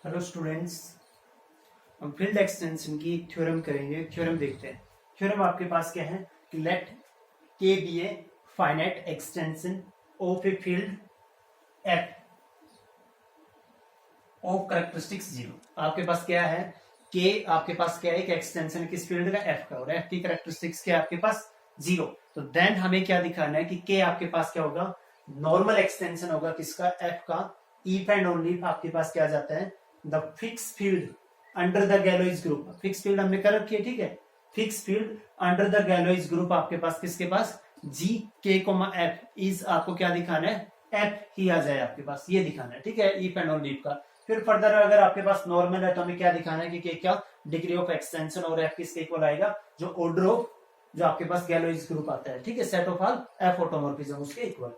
Hello students, हम field extension की theorem करेंगे। थ्योरम देखते हैं। थ्योरम आपके पास क्या है कि let K be a finite extension of a field F of characteristics zero. आपके पास क्या है के, आपके पास क्या है एक एक्सटेंशन किस फील्ड का, एफ का, और एफ की कैरेक्टरिस्टिक्स क्या है आपके पास, जीरो। तो देन हमें क्या दिखाना है कि के आपके पास क्या होगा, नॉर्मल एक्सटेंशन होगा किसका, एफ का। इफ एंड ओनली आपके पास क्या आ जाता है, the fix field under the Galois group. Fix field हमने कर रखी है, ठीक है। Fix field under the Galois group आपके पास किसके पास, जी के कोमा एफ इज, आपको क्या दिखाना है, एफ ही आ जाए आपके पास, ये दिखाना है, ठीक है, इफ एंड ओनली का। फिर फर्दर अगर आपके पास नॉर्मल है तो हमें क्या दिखाना है कि क्या डिग्री ऑफ एक्सटेंशन, और एफ किसके इक्वल आएगा, जो ऑर्डर ऑफ जो आपके पास गैलोइज ग्रुप आता है, ठीक है, set of all F automorphism उसके इक्वल।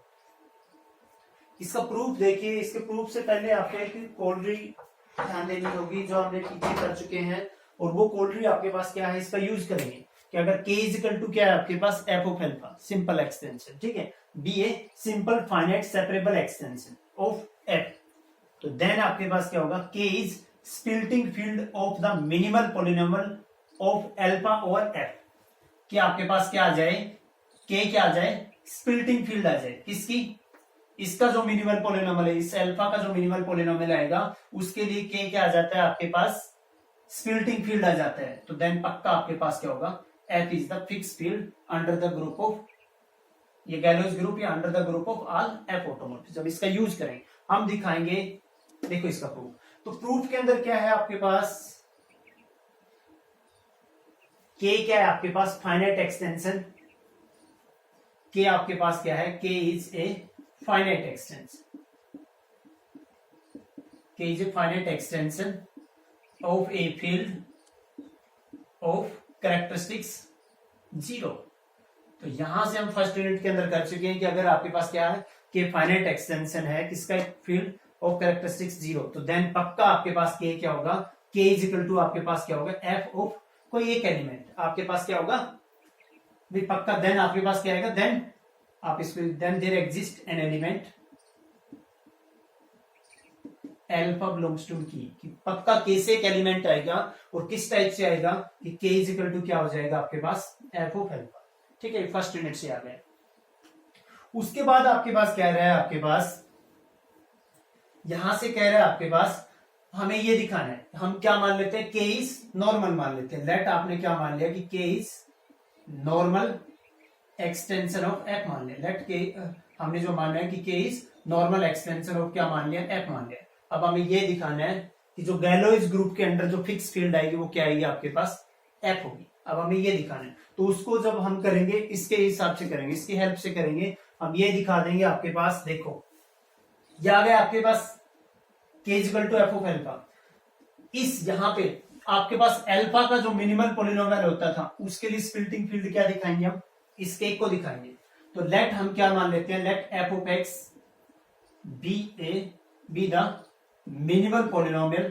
इसका प्रूफ देखिए। इसके प्रूफ से पहले आपको एक कोल्ड्री ध्यान देनी होगी जो हमने पीछे कर चुके हैं, और वो कोल्ड्री आपके पास क्या है, इसका यूज करेंगे कि अगर k इज इक्वल टू क्या है आपके पास, F of alpha simple extension, ठीक है, be a simple finite separable extension of F, तो देन आपके पास क्या होगा, k is splitting field of the minimal polynomial of alpha over F. कि आपके पास क्या आ जाए, k क्या आ जाए, स्प्लिटिंग फील्ड आ जाए किसकी, इसका जो मिनिमल पॉलिनोमियल है, इस अल्फा का जो मिनिमल पॉलिनोमियल आएगा उसके लिए k क्या आ जाता है आपके पास, स्प्लिटिंग फील्ड आ जाता है। तो देन पक्का आपके पास क्या होगा, f is the fix field under the group of, ये गैलोस ग्रुप या under the group of all f automorphism. इसका यूज करेंगे हम, दिखाएंगे। देखो इसका प्रूफ, तो प्रूफ के अंदर क्या है आपके पास, k क्या है आपके पास, फाइनाइट एक्सटेंशन। k आपके पास क्या है, k is a finite extension. K is a finite extension of a field of characteristics zero. तो यहां से हम फर्स्ट यूनिट के अंदर कर चुके हैं कि अगर आपके पास क्या है कि फाइनाइट एक्सटेंशन है किसका, फील्ड ऑफ कैरेक्टरिस्टिक्स जीरो, तो देन पक्का आपके पास k क्या होगा, k इज इक्वल टू आपके पास क्या होगा, f ऑफ कोई एक एलिमेंट आपके पास क्या होगा भी पक्का। देन आपके पास क्या आएगा, देन आप इसको, then there exist an element alpha belongs to की पक्का के से एक एलिमेंट आएगा, और किस टाइप से आएगा कि के इज इक्वल टू क्या हो जाएगा आपके पास, एफ ऑफ एल्फा, ठीक है, फर्स्ट यूनिट से आ गया। उसके बाद आपके पास क्या रहा है, आपके पास यहां से कह रहा है आपके पास हमें ये दिखाना है, हम क्या मान लेते हैं, के इज नॉर्मल मान लेते हैं। लेट आपने क्या मान लिया कि के is normal extension of F मान लिया। लेट के हमने जो माना है कि के इज नॉर्मल एक्सटेंशन ऑफ क्या मान लिया, एफ मान लिया। अब हमें ये दिखाना है कि जो गैलोइज ग्रुप के अंदर जो फिक्स फील्ड आएगी वो क्या आएगी आपके पास, एफ होगी। अब हमें ये दिखाना है, तो उसको जब हम करेंगे इसके हिसाब से करेंगे, इसकी हेल्प से करेंगे। हम ये दिखा देंगे आपके पास, देखो ये आ गया आपके पास K is equal to F of alpha. इस यहां पे आपके पास एल्फा का जो मिनिमल पॉलिनोमियल होता था उसके लिए स्प्लिटिंग फील्ड क्या दिखाएंगे हम, इस केक को दिखाएंगे। तो लेट हम क्या मान लेते हैं, let F of X be the minimal polynomial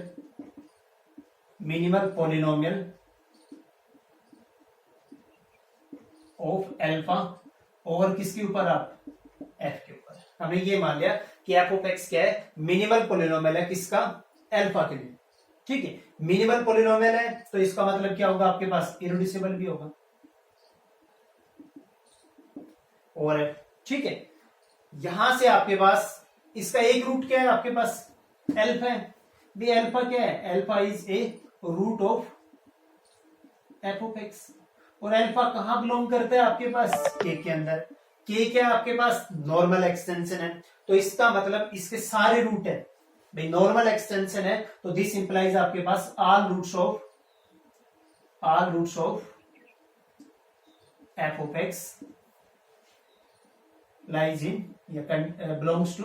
of alpha और किसके ऊपर, आप एफ के ऊपर। हमने ये मान लिया कि एफ ऑफ एक्स क्या है, मिनिमल पॉलिनोमियल है किसका, एल्फा के लिए, ठीक है। मिनिमल पॉलिनोमियल है तो इसका मतलब क्या होगा आपके पास, इरेड्यूसिबल भी होगा, और ठीक है। यहां से आपके पास इसका एक रूट क्या है आपके पास, एल्फा है भी, एल्फा क्या है, alpha is a root of F of X, और एल्फा कहां बिलोंग करता है आपके पास, के अंदर। के क्या है आपके पास, नॉर्मल एक्सटेंशन है, तो इसका मतलब इसके सारे रूट है भाई, नॉर्मल एक्सटेंशन है, तो दिस इंप्लाइज आपके पास all roots of F of X lies in या बिलोंग्स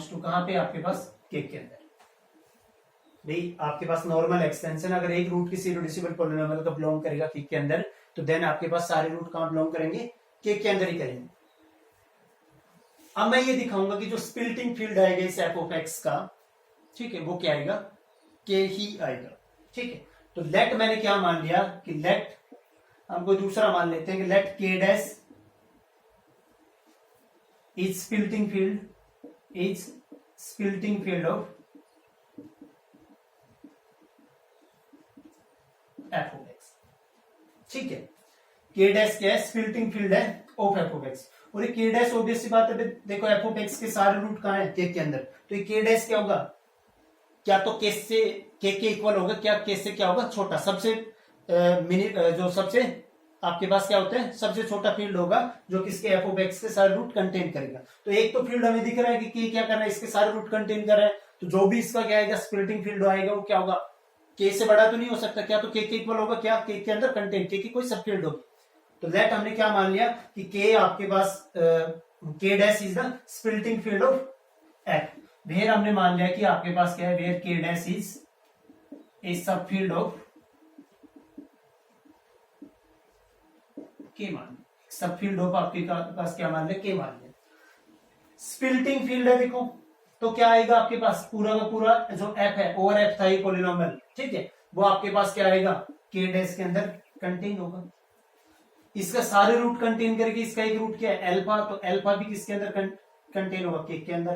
टू कहां पे आपके पास, के अंदर। भाई आपके पास नॉर्मल एक्सटेंशन अगर एक रूट किसी इरेड्यूसिबल पॉलिनोमियल का बिलोंग करेगा के अंदर, तो देन आपके पास सारे रूट कहां बिलोंग करेंगे, के अंदर ही करेंगे। अब मैं ये दिखाऊंगा कि जो स्प्लिटिंग फील्ड आएगा इस एफ ऑफ एक्स का, ठीक है, वो क्या आएगा, के ही आएगा, ठीक है। तो लेट मैंने क्या मान लिया कि लेट, हमको दूसरा मान लेते हैं कि लेट के dash is splitting field of F of x. ठीक है, के डैश क्या है, स्प्लिटिंग फील्ड है ऑफ एफ ऑफ एक्स। और ये के डैश ऑब्वियस सी बात है, देखो एफ ऑफ एक्स के सारे रूट कहाँ है, के अंदर, तो ये के डैश क्या होगा, क्या तो के से के इक्वल होगा, क्या के से क्या होगा, छोटा, सबसे जो सबसे आपके पास क्या होता है, सबसे छोटा फील्ड होगा जो किसके एफ ऑफ एक्स के सारे रूट कंटेन करेगा। तो एक तो फील्ड हमें दिख रहा है कि के क्या कर रहा है, इसके सारे रूट कंटेन कर रहा है, तो जो भी इसका क्या आएगा स्प्लिटिंग फील्ड आएगा वो क्या होगा, के से बड़ा तो नहीं हो सकता, क्या तो के इक्वल होगा, क्या के अंदर कंटेन, के की कोई सब फील्ड होगी। तो लेट हमने क्या मान लिया कि के आपके पास K dash is the splitting field of F. Where हमने मान लिया कि आपके पास क्या है, वेयर के डैश इज ए सब फील्ड ऑफ के, मान सब फील्ड ऑफ आपके पास क्या मान लिया, के मान लिया। स्प्लिटिंग फील्ड है देखो, तो क्या आएगा आपके पास, पूरा का पूरा जो एफ है, ओवर एफ था ये पॉलिनोमियल, ठीक है, वो आपके पास क्या आएगा, के डैश के अंदर कंटेन होगा। इसका सारे रूट कंटेन करके इसका एक रूट क्या है, अल्फा, तो अल्फा भी किसके अंदर कंटेन होगा, के अंदर।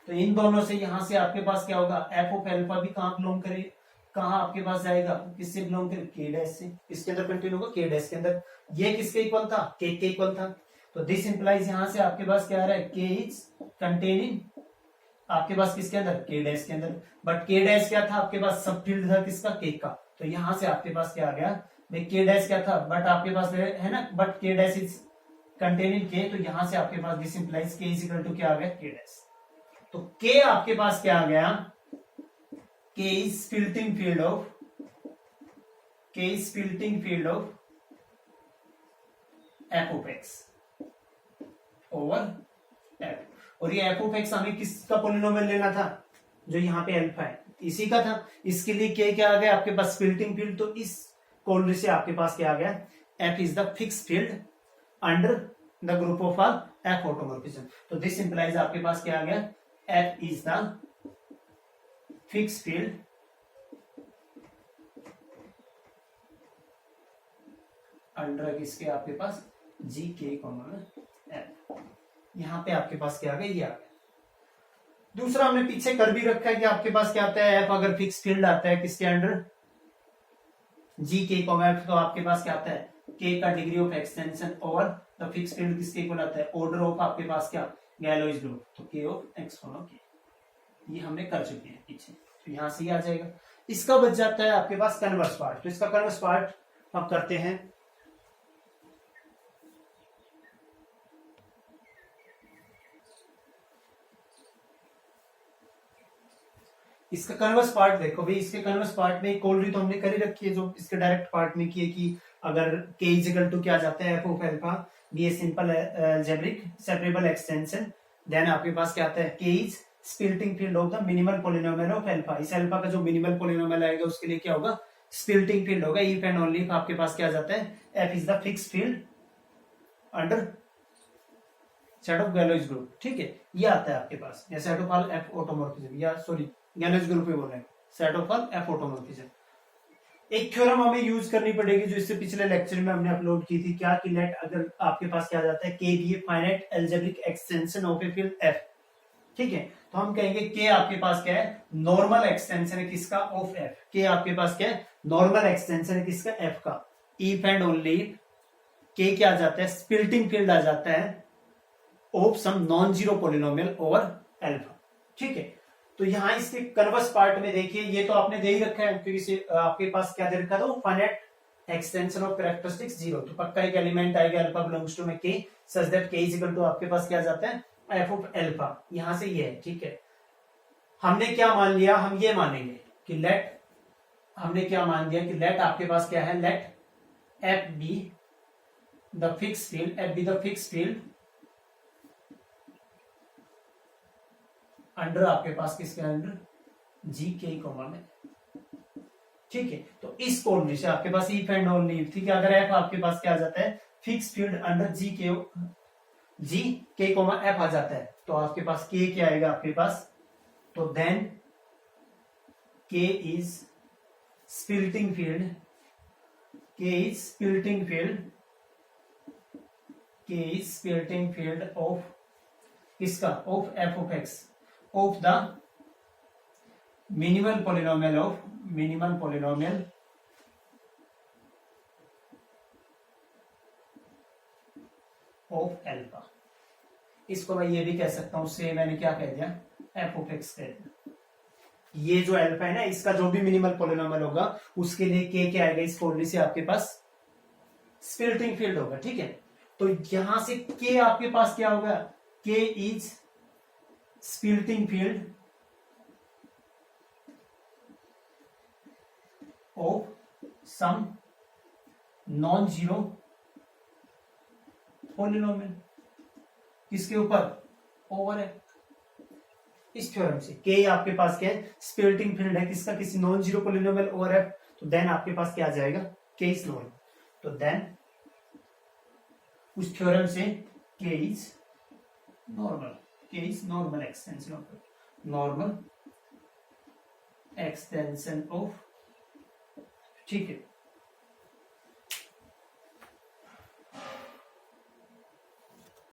तो इन दोनों से यहां से आपके पास क्या होगा, एफ ऑफ अल्फा भी कहां बिलोंग करे, कहां आपके पास जाएगा, किससे बिलोंग करे, के डैश से, इसके अंदर कंटेन होगा के डैश के अंदर। ये किसके इक्वल था, के इक्वल था। तो दिस इंप्लाइज यहां से आपके पास क्या आ रहा है, के इज कंटेनिंग आपके पास किसके अंदर, के डैश के अंदर। बट के डैश क्या था आपके पास, सब फील्ड था किसका, के का। तो यहां से आपके पास क्या आ गया, के डैश क्या था, बट आपके पास है ना, बट के डैश इज कंटेनिंग के, तो यहां से आपके पास दिस इंप्लाइज के इज इक्वल टू क्या आ गया, के डैश। तो के आपके पास क्या आ गया, के इज स्प्लिटिंग फील्ड ऑफ, के is splitting field of F of x over F. और ये एफ ऑफ एक्स हमें किसका पॉलिनोमियल लेना था, जो यहाँ पे अल्फा है इसी का था। इसके लिए के क्या आ गया आपके पास, स्प्लिटिंग फील्ड। तो इस कोड से आपके पास क्या आ गया, F is the fix field under the group of F automorphism. तो दिस इंप्लाइज आपके पास क्या आ गया, F is the fix field under किसके आपके पास, जी के एफ। यहां पे आपके पास क्या आ गया, ये आ गया। दूसरा हमने पीछे कर भी रखा है कि आपके पास क्या आता है, एफ अगर फिक्स फील्ड आता है किसके अंडर, जी के एफ, तो आपके पास क्या आता है, के का डिग्री ऑफ एक्सटेंशन और द फिक्स फील्ड किसके इक्वल आता है, ऑर्डर ऑफ आपके पास क्या, गैलोइज ग्रुप, तो के ऑफ एक्स के। ये हमने कर चुके हैं पीछे, तो यहां से ही आ जाएगा। इसका बच जाता है आपके पास कन्वर्स पार्ट। तो इसका कन्वर्स पार्ट हम करते हैं। इसका कन्वर्स पार्ट देखो भाई, इसके कन्वर्स पार्ट में कोलरी तो हमने कर ही रखी है, जो इसके डायरेक्ट पार्ट में की है कि अगर के इज इक्वल टू क्या जाता है, F of alpha be a simple algebraic separable extension, then आपके पास क्या आता है, K is splitting field of the minimal polynomial of alpha. इस अल्फा का जो मिनिमल पॉलिनोमियल आएगा उसके लिए क्या होगा, स्प्लिटिंग फील्ड होगा। इफ एंड ओनली इफ आपके पास क्या जाता है, F is the fix field under set of Galois group. ठीक है, ये आता है आपके पास, या set of all F automorphism, या सॉरी गैलोइज ग्रुप ही बोल रहे हैं, set of all F automorphism. एक थ्योरम हमें यूज करनी पड़ेगी जो इससे पिछले लेक्चर में हमने अपलोड की थी, क्या कि लेट अगर आपके पास क्या जाता है, K be a finite algebraic extension of a field F. ठीक है, तो हम कहेंगे के आपके पास क्या है, नॉर्मल एक्सटेंशन है किसका, ऑफ एफ। के आपके पास क्या है, नॉर्मल एक्सटेंशन है किसका, एफ का। इफ एंड ओनली के क्या आ जाता है, स्प्लिटिंग फील्ड आ जाता है of some non zero polynomial over alpha. ठीक है, तो यहां इसके कन्वर्स पार्ट में देखिए, ये तो आपने दे ही रखा है क्योंकि आपके पास क्या दे रखा था, finite extension of characteristics zero. तो पक्का एक एलिमेंट आएगा अल्फा बिलोंग्स टू में के, सच दैट के इज इक्वल टू आपके पास क्या जाता है, एफ ऑफ अल्फा। यहां से ये है। ठीक है, हमने क्या मान लिया, हम ये मानेंगे कि लेट, हमने क्या मान दिया कि लेट आपके पास क्या है, let F be the fix field, F be the fix field under आपके पास किसके अंडर, जी के कोमा में। ठीक है, तो इस कोड से आपके पास इफ एंड ओनली इफ, ठीक है, अगर एफ आपके पास क्या आ जाता है, फिक्स फील्ड अंडर जी के कोमा एफ आ जाता है, तो आपके पास के क्या आएगा आपके पास, तो देन के इज स्प्लिटिंग फील्ड, के इज स्प्लिटिंग फील्ड, के इज स्प्लिटिंग फील्ड ऑफ किसका, of F of x, of the minimal polynomial of alpha. इसको मैं ये भी कह सकता हूं, से मैंने क्या कह दिया, एफ ऑफ एक्स कह दिया। ये जो एल्फा है ना, इसका जो भी मिनिमल पॉलिनोमियल होगा उसके लिए के क्या आएगा, इस फॉर्मूले से आपके पास स्प्लिटिंग फील्ड होगा, ठीक है। तो यहां से के आपके पास क्या होगा, K is splitting field of some non zero polynomial. किसके ऊपर, ओवर है। इस थ्योरम से के आपके पास क्या है, स्प्लिटिंग फील्ड है किसका, किसी नॉन जीरो पॉलिनोमियल ओवर है। तो देन आपके पास क्या आ जाएगा, के इज नॉर्मल। तो देन उस थ्योरम से के इज नॉर्मल, के is normal extension of, normal extension of, ठीक है।